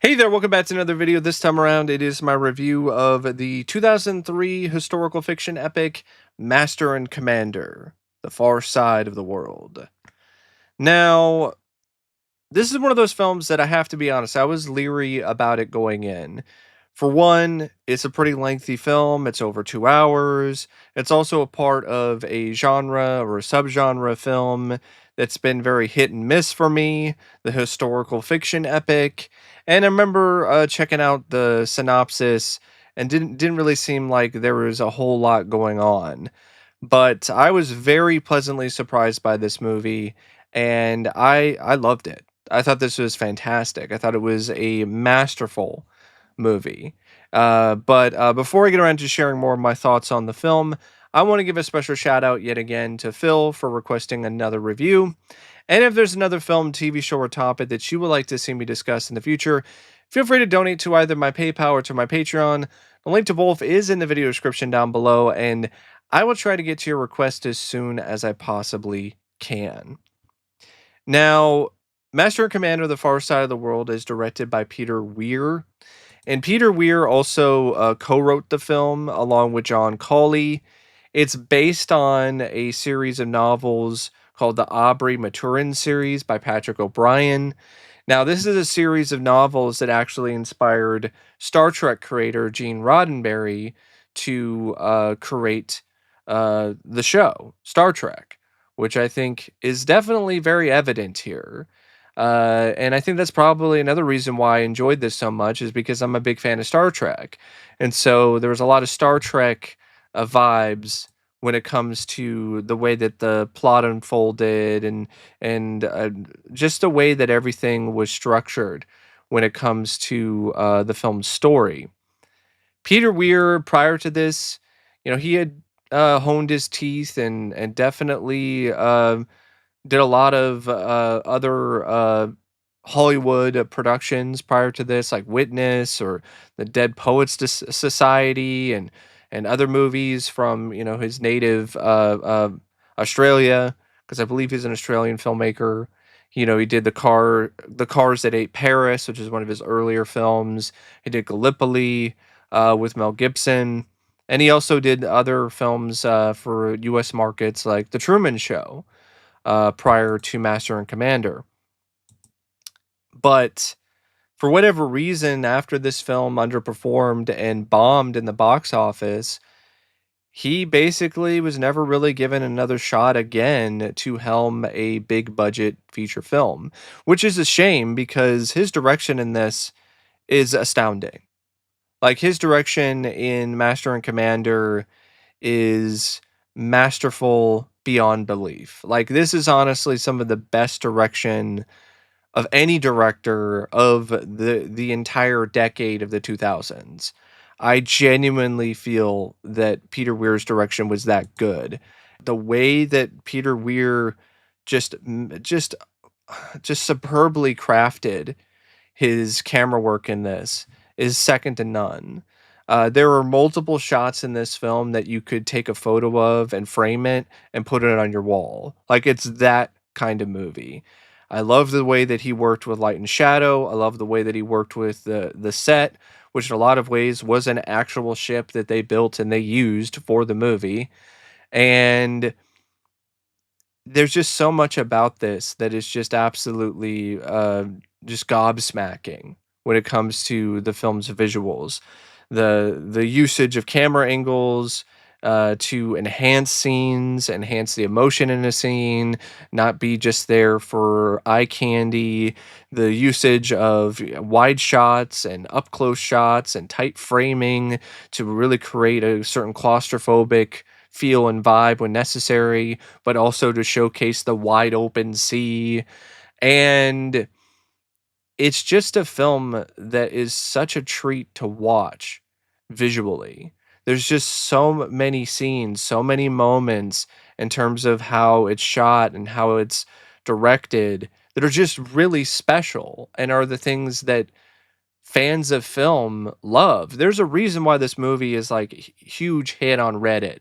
Hey there, welcome back to another video. This time around, it is my review of the 2003 historical fiction epic Master and Commander: The Far Side of the World. Now, this is one of those films that I have to be honest, I was leery about it going in. For one, it's a pretty lengthy film, it's over 2 hours. It's also a part of a genre or a subgenre film that's been very hit and miss for me, the historical fiction epic. And I remember checking out the synopsis and didn't really seem like there was a whole lot going on. But I was very pleasantly surprised by this movie, and I loved it. I thought this was fantastic. I thought it was a masterful movie. But before I get around to sharing more of my thoughts on the film, I want to give a special shout out yet again to Phil for requesting another review. And if there's another film, TV show, or topic that you would like to see me discuss in the future, feel free to donate to either my PayPal or to my Patreon. The link to both is in the video description down below, and I will try to get to your request as soon as I possibly can. Now, Master and Commander: The Far Side of the World is directed by Peter Weir, and Peter Weir also co-wrote the film along with John Cawley. It's based on a series of novels called the Aubrey Maturin series by Patrick O'Brien. Now, this is a series of novels that actually inspired Star Trek creator Gene Roddenberry to create the show Star Trek, which I think is definitely very evident here. And I think that's probably another reason why I enjoyed this so much is because I'm a big fan of Star Trek. And so there was a lot of Star Trek vibes when it comes to the way that the plot unfolded and just the way that everything was structured when it comes to the film's story. Peter Weir, prior to this, he had honed his teeth and definitely did a lot of other Hollywood productions prior to this, like Witness or the Dead Poets Society, and other movies from his native Australia, because I believe he's an Australian filmmaker. He did the Cars That Ate Paris, which is one of his earlier films. He did Gallipoli with Mel Gibson, and he also did other films for U.S. markets like The Truman Show prior to Master and Commander. But for whatever reason, after this film underperformed and bombed in the box office, he basically was never really given another shot again to helm a big budget feature film, which is a shame because his direction in this is astounding. Like his direction in Master and Commander is masterful beyond belief. Like this is honestly some of the best direction of any director of the entire decade of the 2000s. I genuinely feel that Peter Weir's direction was that good. The way that Peter Weir just just just superbly crafted his camera work in this is second to none. There are multiple shots in this film that you could take a photo of and frame it and put it on your wall. Like it's that kind of movie. I love the way that he worked with light and shadow. I love the way that he worked with the set, which in a lot of ways was an actual ship that they built and they used for the movie. And there's just so much about this that is just absolutely just gobsmacking when it comes to the film's visuals. The usage of camera angles to enhance scenes, enhance the emotion in a scene, not be just there for eye candy. The usage of wide shots and up close shots and tight framing to really create a certain claustrophobic feel and vibe when necessary, but also to showcase the wide open sea. And it's just a film that is such a treat to watch visually. There's just so many scenes, so many moments in terms of how it's shot and how it's directed that are just really special and are the things that fans of film love. There's a reason why this movie is like huge hit on Reddit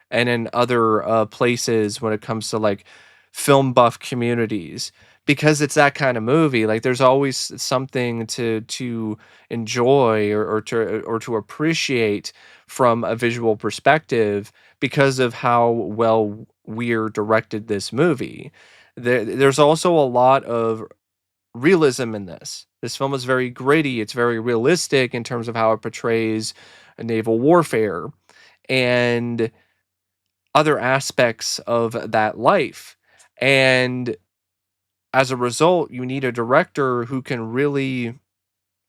and in other places when it comes to like film buff communities, because it's that kind of movie. Like there's always something to enjoy or to appreciate from a visual perspective because of how well Weir directed this movie. There's also a lot of realism in this. This film is very gritty. It's very realistic in terms of how it portrays naval warfare and other aspects of that life. And as a result, you need a director who can really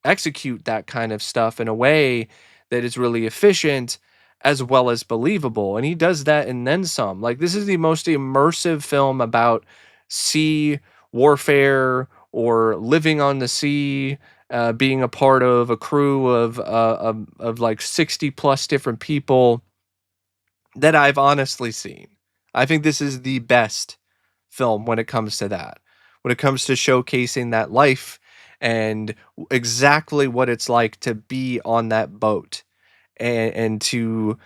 execute that kind of stuff in a way that is really efficient as well as believable. And he does that and then some. Like, this is the most immersive film about sea warfare or living on the sea, being a part of a crew of like 60 plus different people that I've honestly seen. I think this is the best film when it comes to that. When it comes to showcasing that life and exactly what it's like to be on that boat and to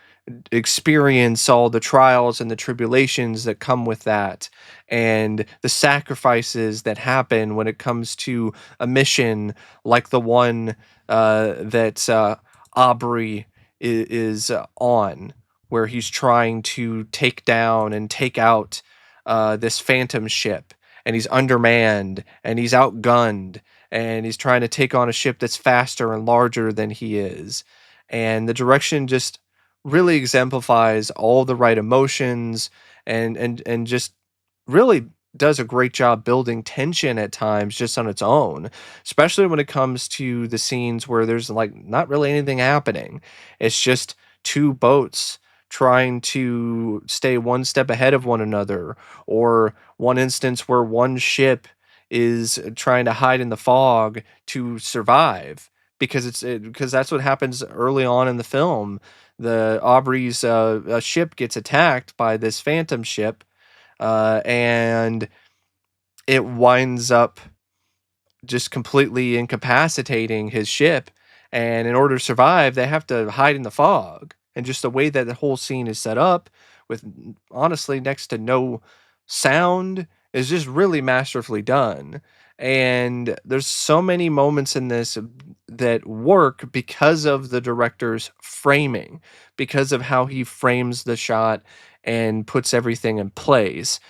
experience all the trials and the tribulations that come with that and the sacrifices that happen when it comes to a mission like the one that Aubrey is on, where he's trying to take down and take out this phantom ship, and he's undermanned and he's outgunned and he's trying to take on a ship that's faster and larger than he is. And the direction just really exemplifies all the right emotions and just really does a great job building tension at times just on its own, especially when it comes to the scenes where there's like not really anything happening. It's just two boats trying to stay one step ahead of one another, or one instance where one ship is trying to hide in the fog to survive because because that's what happens early on in the film. The Aubrey's ship gets attacked by this phantom ship, and it winds up just completely incapacitating his ship. And in order to survive, they have to hide in the fog. And just the way that the whole scene is set up, with honestly next to no sound, is just really masterfully done. And there's so many moments in this that work because of the director's framing, because of how he frames the shot and puts everything in place.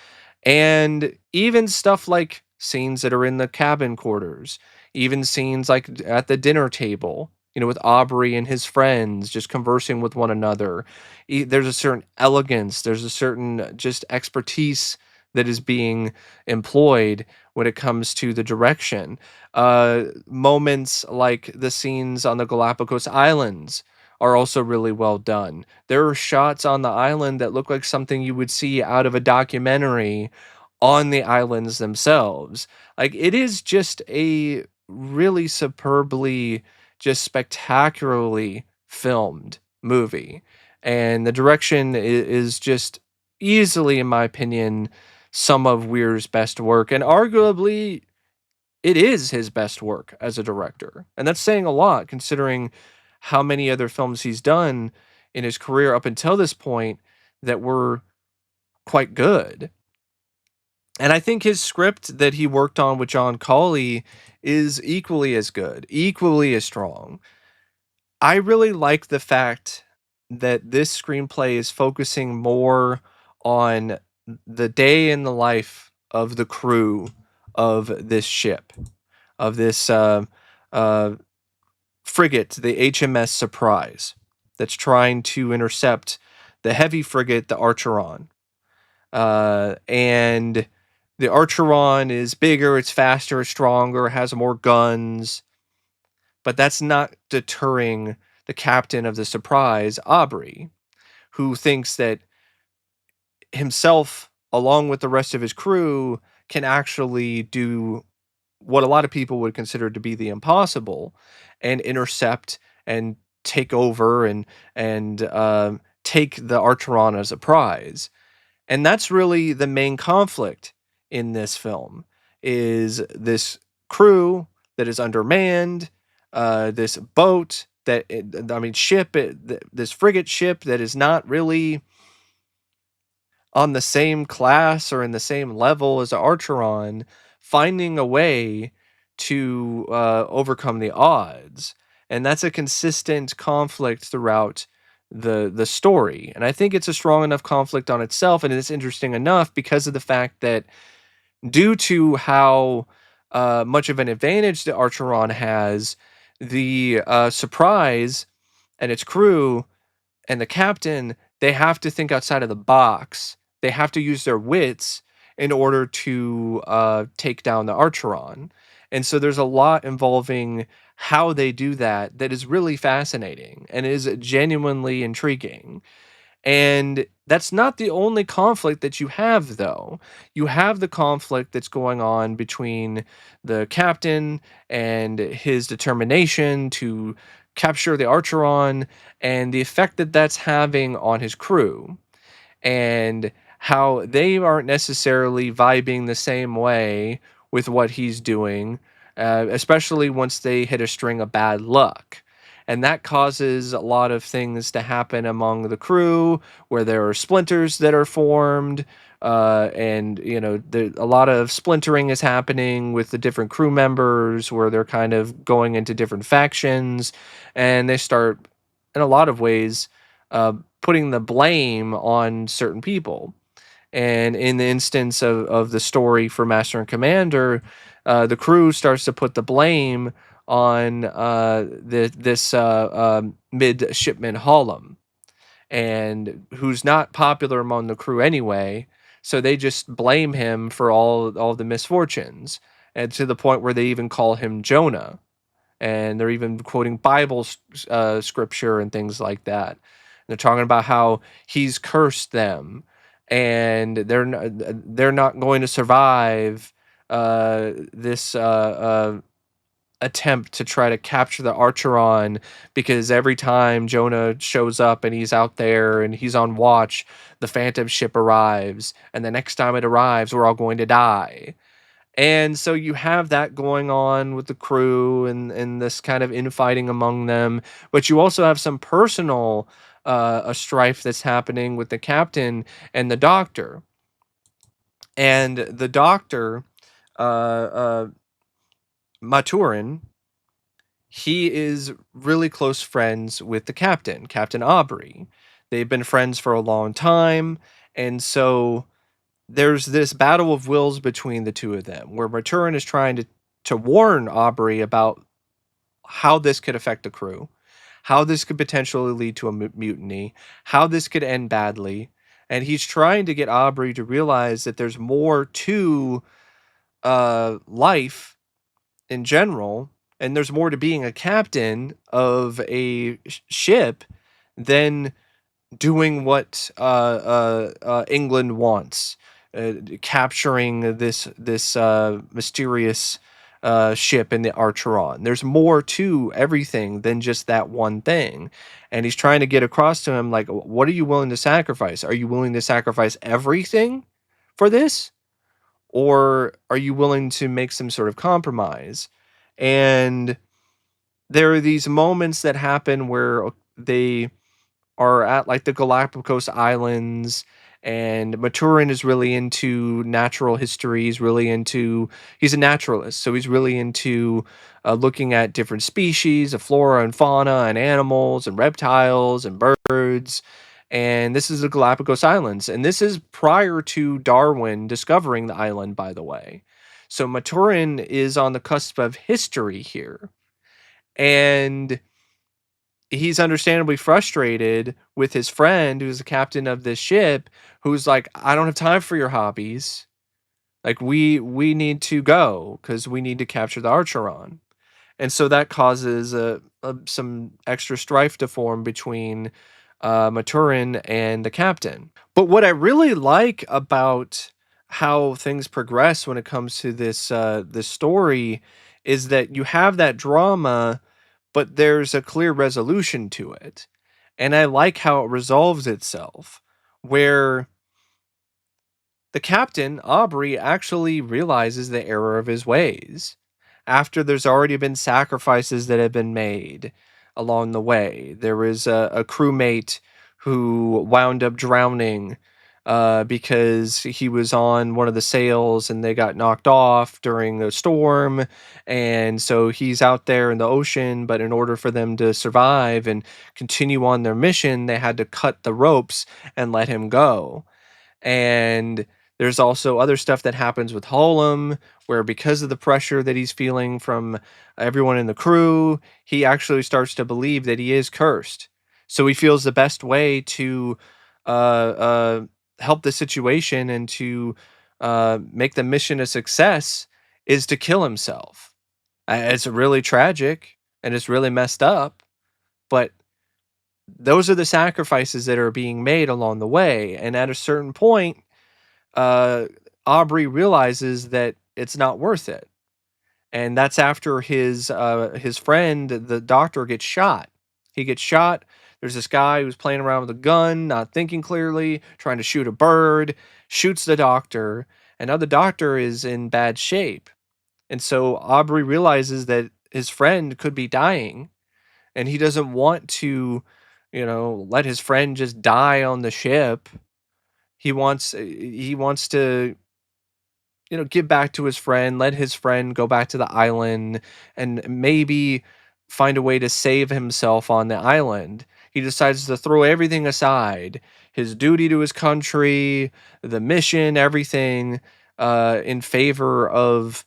And even stuff like scenes that are in the cabin quarters, even scenes like at the dinner table, with Aubrey and his friends just conversing with one another. There's a certain elegance, there's a certain just expertise that is being employed when it comes to the direction. Moments like the scenes on the Galapagos Islands are also really well done. There are shots on the island that look like something you would see out of a documentary on the islands themselves. Like, it is just a really superbly, just spectacularly filmed movie. And the direction is just easily, in my opinion, some of Weir's best work. And arguably, it is his best work as a director. And that's saying a lot considering how many other films he's done in his career up until this point that were quite good. And I think his script that he worked on with John Cawley is equally as good, equally as strong. I really like the fact that this screenplay is focusing more on the day in the life of the crew of this ship, of this uh, frigate, the HMS Surprise, that's trying to intercept the heavy frigate, the Archeron. And the Archeron is bigger, it's faster, it's stronger, has more guns, but that's not deterring the captain of the Surprise, Aubrey, who thinks that himself, along with the rest of his crew, can actually do what a lot of people would consider to be the impossible, and intercept and take over and take the Archeron as a prize. And that's really the main conflict in this film, is this crew that is undermanned, this boat ship, this frigate ship that is not really on the same class or in the same level as the Archeron, finding a way to overcome the odds. And that's a consistent conflict throughout the story. And I think it's a strong enough conflict on itself, and it's interesting enough because of the fact that due to how much of an advantage the Archeron has, the Surprise and its crew and the captain, they have to think outside of the box. They have to use their wits in order to take down the Archeron. And so there's a lot involving how they do that that is really fascinating and is genuinely intriguing. And that's not the only conflict that you have, though. You have the conflict that's going on between the captain and his determination to capture the Archeron and the effect that that's having on his crew, and how they aren't necessarily vibing the same way with what he's doing, especially once they hit a string of bad luck. And that causes a lot of things to happen among the crew, where there are splinters that are formed. And a lot of splintering is happening with the different crew members, where they're kind of going into different factions, and they start, in a lot of ways, uh, putting the blame on certain people. And in the instance of the story for Master and Commander, the crew starts to put the blame on this midshipman Hollum, and who's not popular among the crew anyway. So they just blame him for all the misfortunes, and to the point where they even call him Jonah, and they're even quoting Bible scripture and things like that. And they're talking about how he's cursed them, and they're not going to survive this attempt to try to capture the Archeron, because every time Jonah shows up and he's out there and he's on watch, the Phantom ship arrives, and the next time it arrives, we're all going to die. And so you have that going on with the crew, and this kind of infighting among them. But you also have some personal a strife that's happening with the captain and the doctor. And the doctor, Maturin, he is really close friends with the captain, Captain Aubrey. They've been friends for a long time. And so there's this battle of wills between the two of them, where Maturin is trying to warn Aubrey about how this could affect the crew, how this could potentially lead to a mutiny, how this could end badly. And he's trying to get Aubrey to realize that there's more to life in general, and there's more to being a captain of a ship than doing what England wants, capturing this mysterious ship in the Archeron. There's more to everything than just that one thing, and he's trying to get across to him, like, what are you willing to sacrifice? Are you willing to sacrifice everything for this, or are you willing to make some sort of compromise? And there are these moments that happen where they are at like the Galapagos Islands, and Maturin is really into natural history. He's a naturalist, so he's really into looking at different species of flora and fauna and animals and reptiles and birds. And this is the Galapagos Islands, and this is prior to Darwin discovering the island, by the way. So Maturin is on the cusp of history here, and he's understandably frustrated with his friend who's the captain of this ship, who's like, I don't have time for your hobbies. Like, we need to go because we need to capture the Archeron. And so that causes some extra strife to form between Maturin and the captain. But what I really like about how things progress when it comes to this story is that you have that drama, but there's a clear resolution to it. And I like how it resolves itself, where the captain, Aubrey, actually realizes the error of his ways after there's already been sacrifices that have been made along the way. There was a crewmate who wound up drowning because he was on one of the sails and they got knocked off during a storm. And so he's out there in the ocean, but in order for them to survive and continue on their mission, they had to cut the ropes and let him go. And there's also other stuff that happens with Hullum, where because of the pressure that he's feeling from everyone in the crew, he actually starts to believe that he is cursed. So he feels the best way to uh, uh, help the situation and to make the mission a success is to kill himself. It's really tragic and it's really messed up, but those are the sacrifices that are being made along the way. And at a certain point, uh, Aubrey realizes that it's not worth it, and that's after his friend, the doctor, gets shot. He gets shot. There's this guy who's playing around with a gun, not thinking clearly, trying to shoot a bird, shoots the doctor, and now the doctor is in bad shape. And so Aubrey realizes that his friend could be dying, and he doesn't want to, let his friend just die on the ship. He wants to give back to his friend, let his friend go back to the island, and maybe find a way to save himself on the island. He decides to throw everything aside, his duty to his country, the mission, everything, in favor of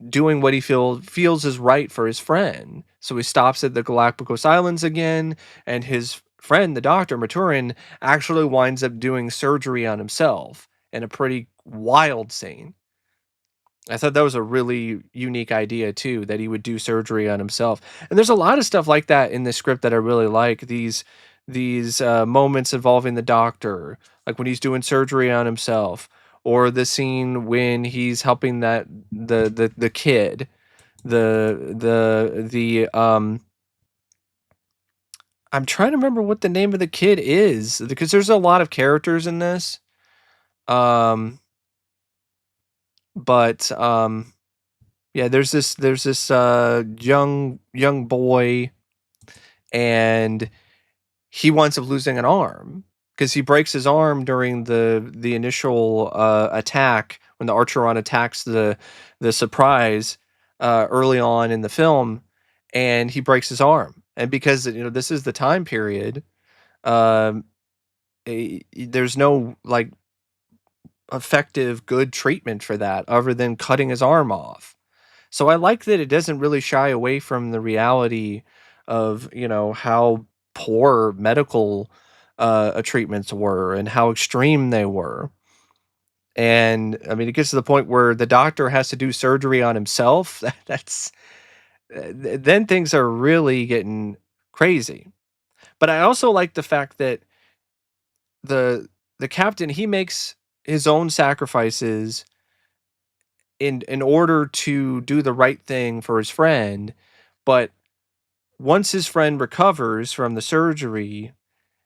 doing what he feels is right for his friend. So he stops at the Galapagos Islands again, and his friend, the doctor, Maturin, actually winds up doing surgery on himself in a pretty wild scene. I thought that was a really unique idea too, that he would do surgery on himself. And there's a lot of stuff like that in the script that I really like. These moments involving the doctor, like when he's doing surgery on himself, or the scene when he's helping that the kid, the I'm trying to remember what the name of the kid is because there's a lot of characters in this. Um, but yeah, there's this young boy, and he winds up losing an arm because he breaks his arm during the initial attack when the Archeron attacks the surprise early on in the film, and he breaks his arm. And because this is the time period, um, there's no like effective good treatment for that other than cutting his arm off. So I like that it doesn't really shy away from the reality of, how poor medical treatments were and how extreme they were. And I mean, it gets to the point where the doctor has to do surgery on himself. That's then things are really getting crazy. But I also like the fact that the the captain, he makes his own sacrifices in order to do the right thing for his friend, but once his friend recovers from the surgery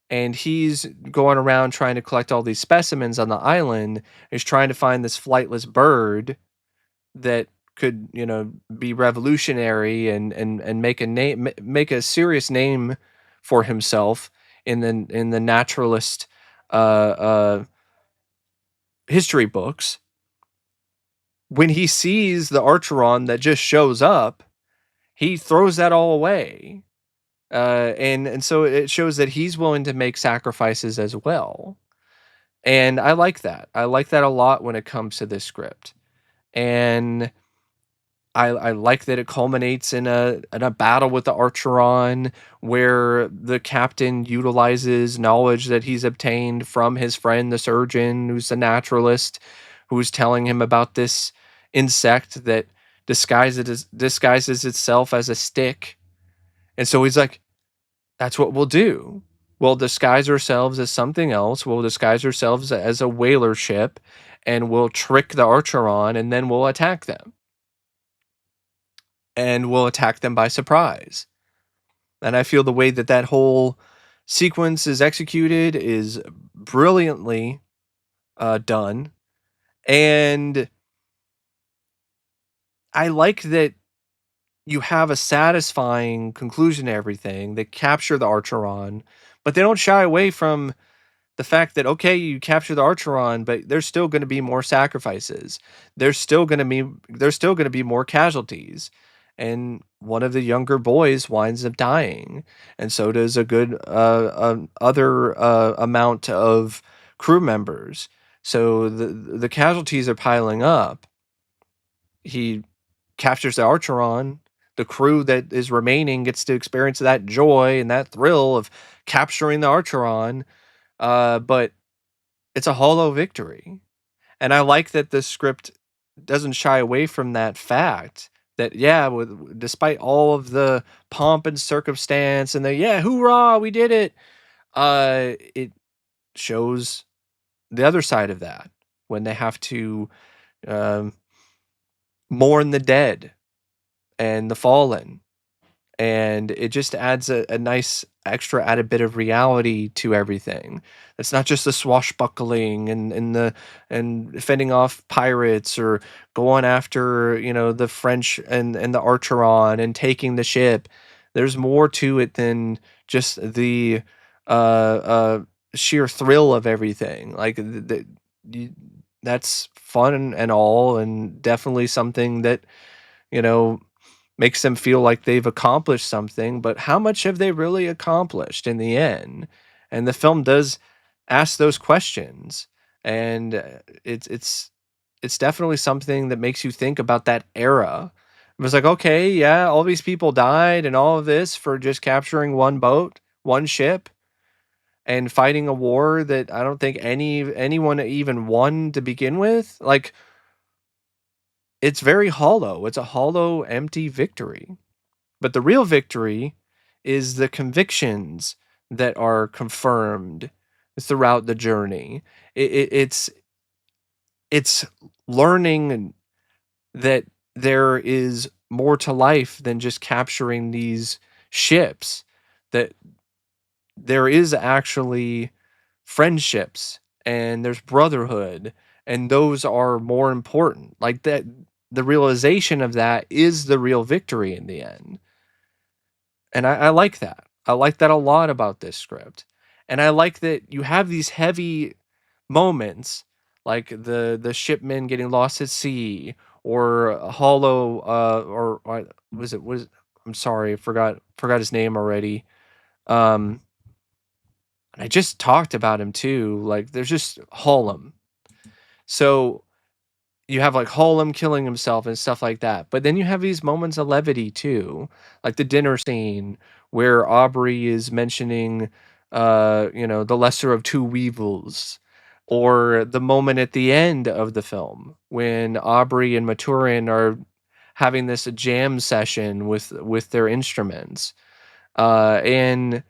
and he's going around trying to collect all these specimens on the island, he's trying to find this flightless bird that could, be revolutionary and make a name, make a serious name for himself in the naturalist uh, uh, history books. When he sees the Archeron that just shows up, he throws that all away. And so it shows that he's willing to make sacrifices as well. And I like that. I like that a lot when it comes to this script. And I like that it culminates in a battle with the Archeron where the captain utilizes knowledge that he's obtained from his friend the surgeon, who's a naturalist, who's telling him about this insect that disguises itself as a stick. And so he's like, that's what we'll do. We'll disguise ourselves as something else. We'll disguise ourselves as a whaler ship, and we'll trick the Archeron, and then we'll attack them. And we'll attack them by surprise. And I feel the way that that whole sequence is executed is brilliantly done. And I like that you have a satisfying conclusion to everything. They capture the Archeron, but they don't shy away from the fact that, okay, you capture the Archeron, but there's still going to be more sacrifices. There's still going to be more casualties, and one of the younger boys winds up dying, and so does a good other amount of crew members. So the casualties are piling up. He captures the Archeron. The crew that is remaining gets to experience that joy and that thrill of capturing the Archeron, but it's a hollow victory. And I like that the script doesn't shy away from that fact that, yeah, despite all of the pomp and circumstance and the, yeah, hoorah, we did it, it shows the other side of that when they have to um, mourn the dead and the fallen, and it just adds a nice extra added bit of reality to everything. It's not just the swashbuckling and fending off pirates or going after, the French and the Archeron and taking the ship. There's more to it than just the uh, uh, sheer thrill of everything. Like you, that's fun and all, and definitely something that you know makes them feel like they've accomplished something, but how much have they really accomplished in the end? And the film does ask those questions, and it's definitely something that makes you think about that era. It was like, okay, yeah, all these people died and all of this for just capturing one boat, one ship, and fighting a war that I don't think anyone even won to begin with. Like, it's very hollow. It's a hollow, empty victory. But the real victory is the convictions that are confirmed throughout the journey. It's learning that there is more to life than just capturing these ships. That there is actually friendships and there's brotherhood, and those are more important. Like that, the realization of that is the real victory in the end. And I like that. I like that a lot about this script. And I like that you have these heavy moments like the shipmen getting lost at sea, or Hollow or was I'm sorry, forgot his name already. Um and I just talked about him too. Like there's just Hollum. So you have like Hollum killing himself and stuff like that. But then you have these moments of levity too, like the dinner scene where Aubrey is mentioning, the lesser of two weevils, or the moment at the end of the film when Aubrey and Maturin are having this jam session with their instruments. And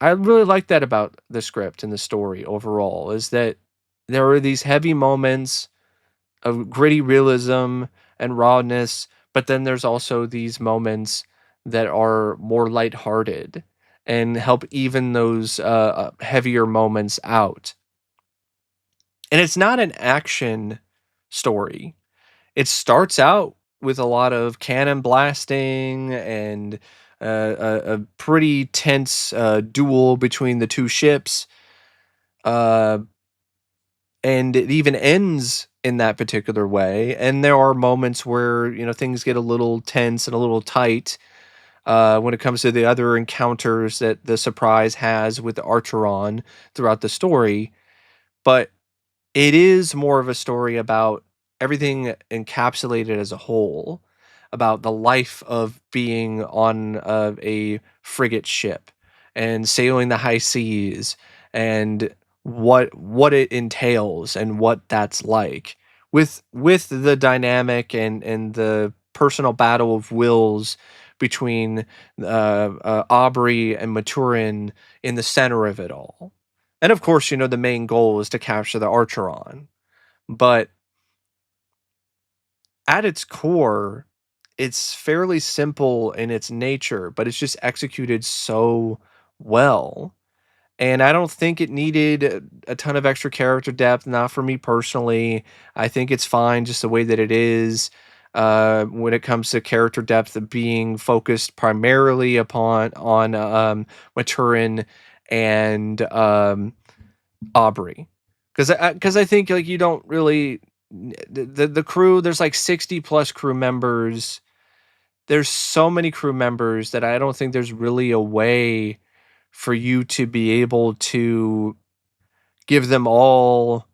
I really like that about the script and the story overall, is that there are these heavy moments of gritty realism and rawness, but then there's also these moments that are more lighthearted and help even those heavier moments out. And it's not an action story. It starts out with a lot of cannon blasting and a pretty tense duel between the two ships. Uh, and it even ends in that particular way. And there are moments where things get a little tense and a little tight when it comes to the other encounters that the surprise has with the Archeron throughout the story. But it is more of a story about everything encapsulated as a whole, about the life of being on a frigate ship and sailing the high seas, and what it entails and what that's like, with the dynamic and the personal battle of wills between Aubrey and Maturin in the center of it all. And of course, the main goal is to capture the Archeron. But at its core, it's fairly simple in its nature, but it's just executed so well. And I don't think it needed a ton of extra character depth, not for me personally. I think it's fine just the way that it is. When it comes to character depth of being focused primarily upon on Maturin and Aubrey, because I think like you don't really the crew. There's like 60 plus crew members. There's so many crew members that I don't think there's really a way for you to be able to give them all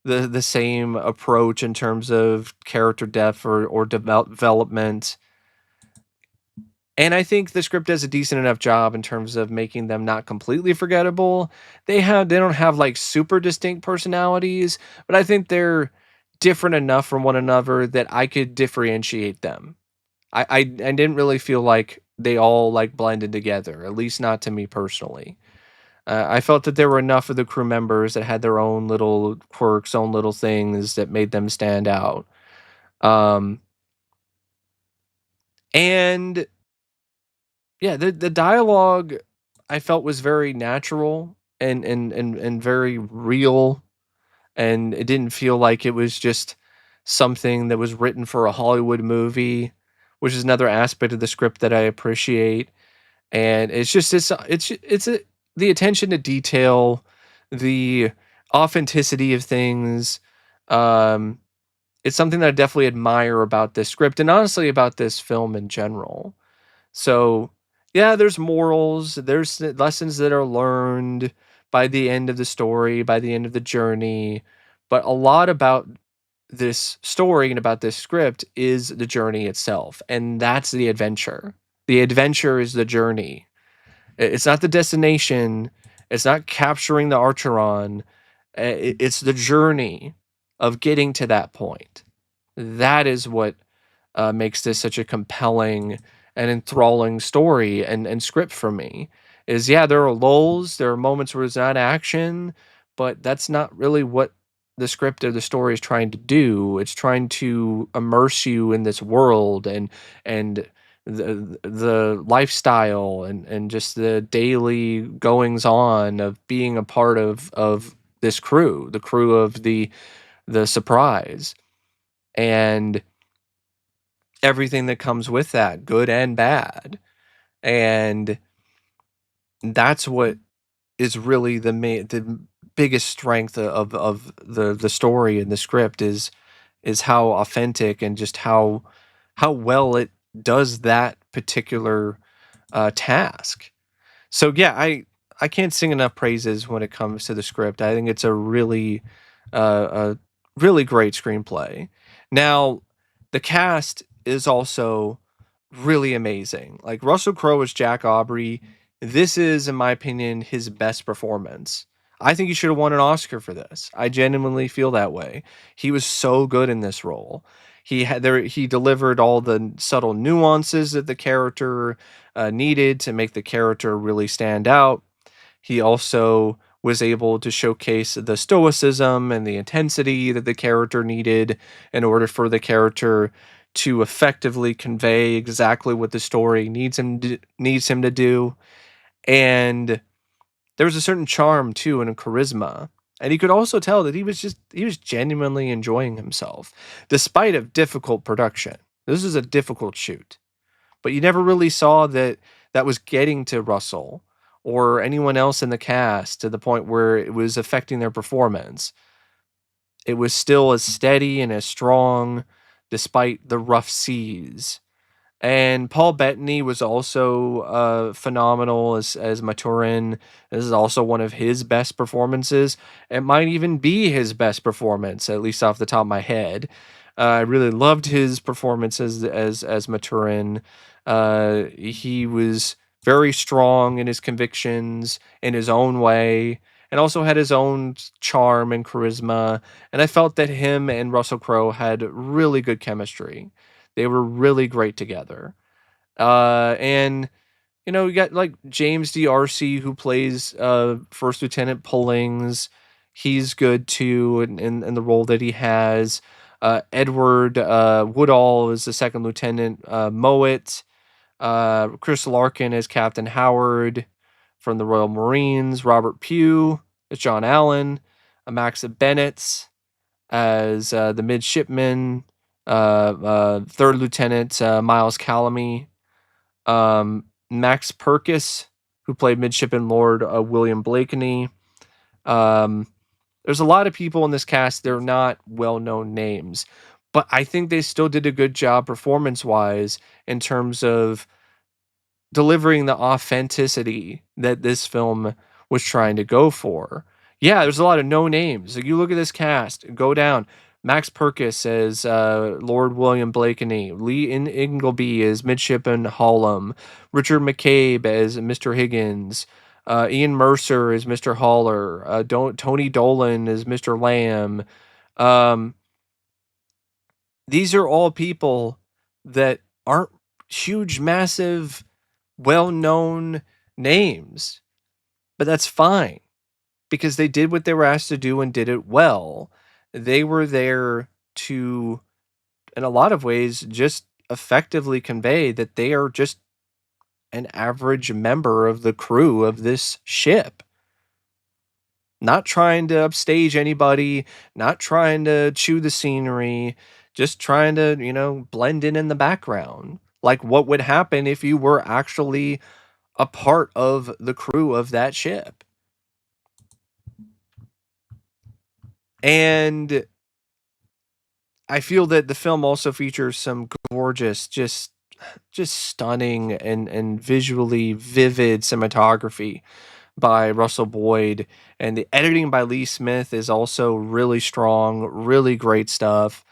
the same approach in terms of character depth or development. And I think the script does a decent enough job in terms of making them not completely forgettable. They don't have like super distinct personalities, but I think they're different enough from one another that I could differentiate them. I didn't really feel like they all like blended together, at least not to me personally. I felt that there were enough of the crew members that had their own little quirks, own little things that made them stand out. Um, and yeah, the dialogue I felt was very natural and very real, and it didn't feel like it was just something that was written for a Hollywood movie, which is another aspect of the script that I appreciate. And it's the attention to detail, the authenticity of things. Um, it's something that I definitely admire about this script and honestly about this film in general. So, yeah, there's morals, there's lessons that are learned by the end of the story, by the end of the journey, but a lot about this story and about this script is the journey itself, and that's the adventure. The adventure is the journey. It's not the destination. It's not capturing the Archeron. It's the journey of getting to that point. That is what makes this such a compelling and enthralling story and script for me. Is yeah, there are lulls, there are moments where there's not action, but that's not really what the script or the story is trying to do. It's trying to immerse you in this world and the lifestyle and just the daily goings on of being a part of this crew, the crew of the surprise. And everything that comes with that, good and bad. And that's what is really the biggest strength of the story and the script is how authentic and just how well it does that particular task. So yeah, I can't sing enough praises when it comes to the script. I think it's a really great screenplay. Now, the cast is also really amazing. Like Russell Crowe as Jack Aubrey, this is, in my opinion, his best performance. I think he should have won an Oscar for this. I genuinely feel that way. He was so good in this role. He delivered all the subtle nuances that the character needed to make the character really stand out. He also was able to showcase the stoicism and the intensity that the character needed in order for the character to effectively convey exactly what the story needs him to do. And there was a certain charm too and a charisma. And you could also tell that he was genuinely enjoying himself despite a difficult production. This is a difficult shoot, but you never really saw that was getting to Russell or anyone else in the cast to the point where it was affecting their performance. It was still as steady and as strong despite the rough seas. And Paul Bettany was also phenomenal as Maturin. This is also one of his best performances. It might even be his best performance, at least off the top of my head. I really loved his performance as Maturin. He was very strong in his convictions in his own way, and also had his own charm and charisma. And I felt that him and Russell Crowe had really good chemistry. They were really great together. And you got like James D'Arcy who plays First Lieutenant Pullings. He's good too in the role that he has. Edward Woodall is the second lieutenant. Mowat. Chris Larkin as Captain Howard from the Royal Marines. Robert Pugh as John Allen. Max Benitz as the midshipman, third lieutenant Miles Calamy, Max Pirkis, who played midshipman Lord William Blakeney, Um, there's a lot of people in this cast. They're not well-known names, but I think they still did a good job performance-wise in terms of delivering the authenticity that this film was trying to go for. Yeah, there's a lot of no names. Like, you look at this cast, go down. Max Pirkis as Lord William Blakeney, Ingleby as Midshipman Hallam, Richard McCabe as Mr. Higgins, Ian Mercer as Mr. Haller, Tony Dolan as Mr. Lamb. Um, these are all people that aren't huge, massive, well-known names, but that's fine because they did what they were asked to do and did it well. They were there to, in a lot of ways, just effectively convey that they are just an average member of the crew of this ship. Not trying to upstage anybody, not trying to chew the scenery, just trying to, blend in the background. Like what would happen if you were actually a part of the crew of that ship. And I feel that the film also features some gorgeous, just stunning and visually vivid cinematography by Russell Boyd, and the editing by Lee Smith is also really strong, really great stuff.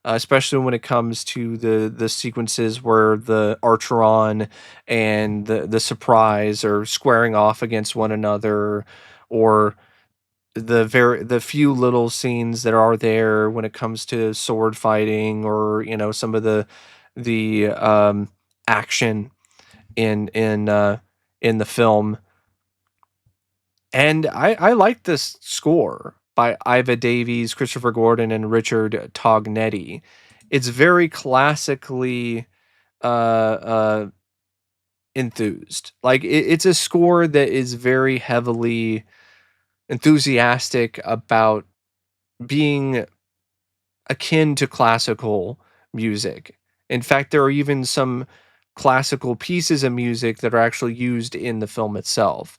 Especially when it comes to the sequences where the Archeron and the Surprise are squaring off against one another, or the few little scenes that are there when it comes to sword fighting, or some of the action in the film. And I like this score by Iva Davies, Christopher Gordon, and Richard Tognetti. It's very classically uh enthused. Like, it's a score that is very heavily enthusiastic about being akin to classical music. In fact, there are even some classical pieces of music that are actually used in the film itself.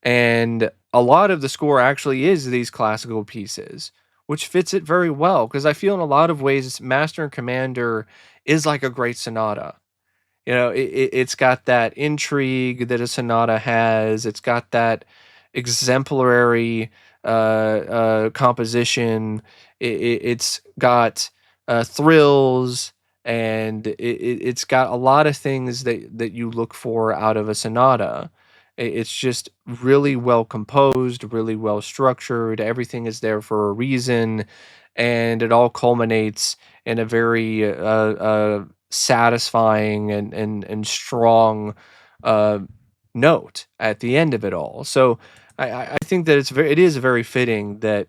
And a lot of the score actually is these classical pieces, which fits it very well because I feel in a lot of ways Master and Commander is like a great sonata. It's got that intrigue that a sonata has. It's got that exemplary composition. It's got thrills, and it's got a lot of things that you look for out of a sonata. It's just really well composed, really well structured. Everything is there for a reason, and it all culminates in a very satisfying and strong uh, note at the end of it all. So I think that it is very fitting that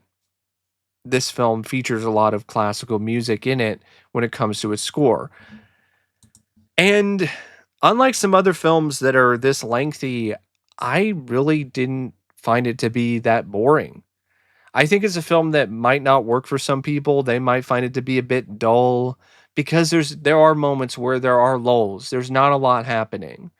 this film features a lot of classical music in it when it comes to its score. And unlike some other films that are this lengthy, I really didn't find it to be that boring. I think it's a film that might not work for some people. They might find it to be a bit dull because there are moments where there are lulls. There's not a lot happening.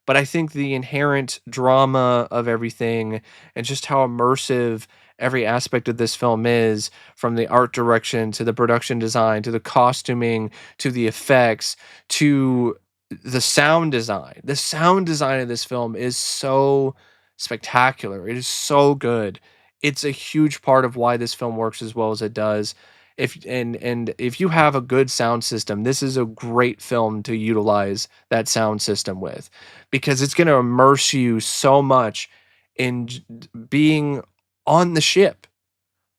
But I think the inherent drama of everything and just how immersive every aspect of this film is, from the art direction to the production design to the costuming to the effects to the sound design. The sound design of this film is so spectacular. It is so good. It's a huge part of why this film works as well as it does. And if you have a good sound system, this is a great film to utilize that sound system with, because it's going to immerse you so much in being on the ship.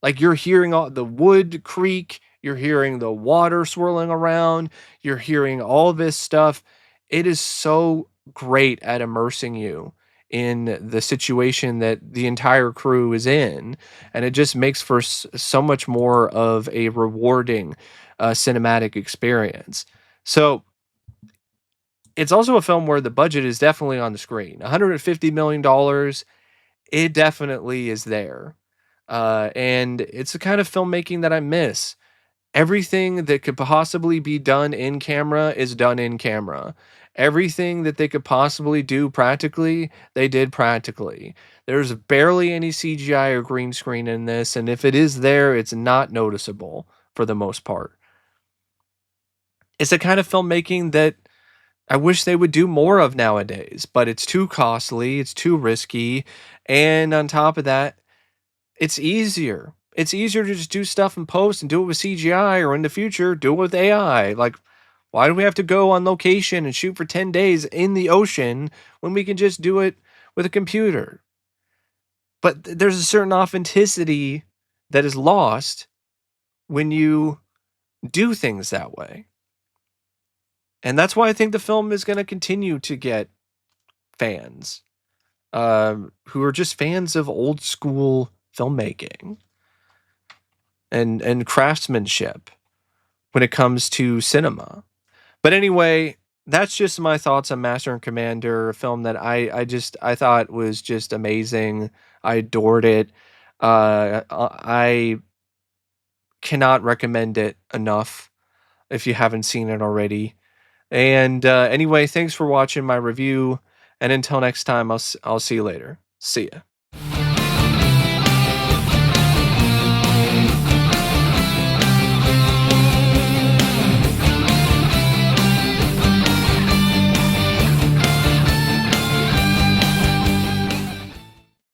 Like, you're hearing all the wood creak, you're hearing the water swirling around, you're hearing all this stuff. It is so great at immersing you in the situation that the entire crew is in, and it just makes for so much more of a rewarding cinematic experience. So it's also a film where the budget is definitely on the screen. $150 million, it definitely is there. And it's the kind of filmmaking that I miss. Everything that could possibly be done in camera is done in camera. Everything that they could possibly do practically, they did practically. There's barely any CGI or green screen in this, and if it is there, it's not noticeable for the most part. It's a kind of filmmaking that I wish they would do more of nowadays, but it's too costly, it's too risky, and on top of that, it's easier. It's easier to just do stuff in post and do it with CGI, or in the future, do it with AI. Like, why do we have to go on location and shoot for 10 days in the ocean when we can just do it with a computer? But there's a certain authenticity that is lost when you do things that way. And that's why I think the film is going to continue to get fans, who are just fans of old school filmmaking and craftsmanship when it comes to cinema. But anyway, that's just my thoughts on Master and Commander, a film that I thought was just amazing. I adored it. I cannot recommend it enough if you haven't seen it already. And anyway, thanks for watching my review. And until next time, I'll see you later. See ya.